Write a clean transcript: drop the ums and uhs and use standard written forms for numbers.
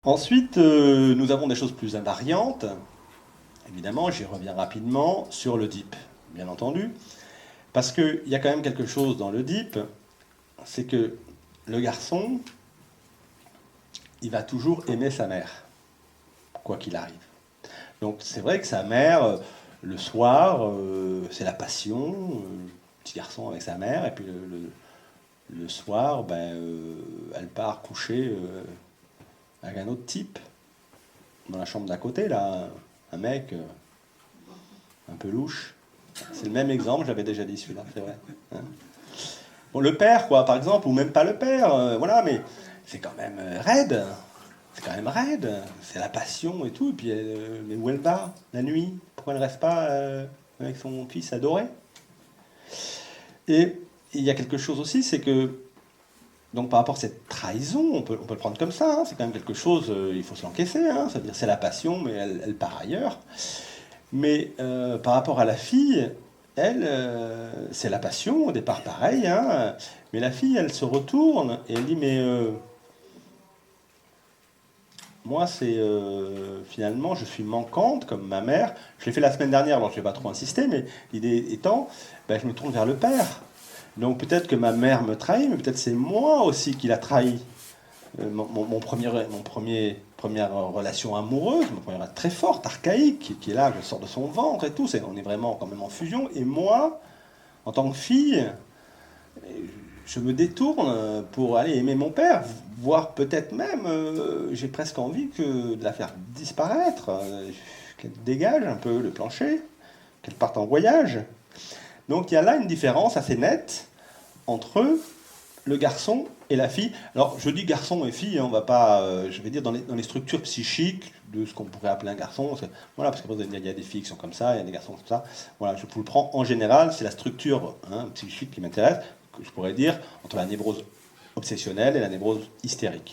Ensuite, nous avons des choses plus invariantes. Évidemment, j'y reviens rapidement sur l'Oedipe, bien entendu. Parce qu'il y a quand même quelque chose dans l'Oedipe, c'est que le garçon, il va toujours aimer sa mère, quoi qu'il arrive. Donc c'est vrai que sa mère, le soir, c'est la passion, le petit garçon avec sa mère, et puis le soir, elle part coucher avec un autre type, dans la chambre d'à côté, là, un mec un peu louche. C'est le même exemple, j'avais déjà dit celui-là, c'est vrai. Hein. Bon, le père, quoi, par exemple, ou même pas le père, voilà, mais c'est quand même raide. C'est quand même raide. C'est la passion et tout. Et puis, mais où elle va la nuit? Pourquoi elle ne reste pas avec son fils adoré? Et il y a quelque chose aussi, c'est que, donc par rapport à cette trahison, on peut le prendre comme ça, hein, c'est quand même quelque chose, il faut se l'encaisser, hein, c'est-à-dire c'est la passion, mais elle part ailleurs. Mais par rapport à la fille, elle, c'est la passion, au départ pareil, hein, mais la fille, elle se retourne et elle dit, mais moi, c'est finalement, je suis manquante comme ma mère. Je l'ai fait la semaine dernière, donc je ne vais pas trop insister, mais l'idée étant, je me tourne vers le père. Donc peut-être que ma mère me trahit, mais peut-être c'est moi aussi qui la trahi. Première relation amoureuse, ma première très forte, archaïque, qui est là, je sors de son ventre et tout, on est vraiment quand même en fusion. Et moi, en tant que fille, je me détourne pour aller aimer mon père, voire peut-être même, j'ai presque envie de la faire disparaître, qu'elle dégage un peu le plancher, qu'elle parte en voyage. Donc il y a là une différence assez nette entre le garçon et la fille. Alors, je dis garçon et fille, hein, on va pas, je vais dire dans les structures psychiques de ce qu'on pourrait appeler un garçon. Voilà, parce qu'il y a des filles qui sont comme ça, il y a des garçons comme ça. Voilà, je vous le prends en général, c'est la structure psychique qui m'intéresse, que je pourrais dire entre la névrose obsessionnelle et la névrose hystérique.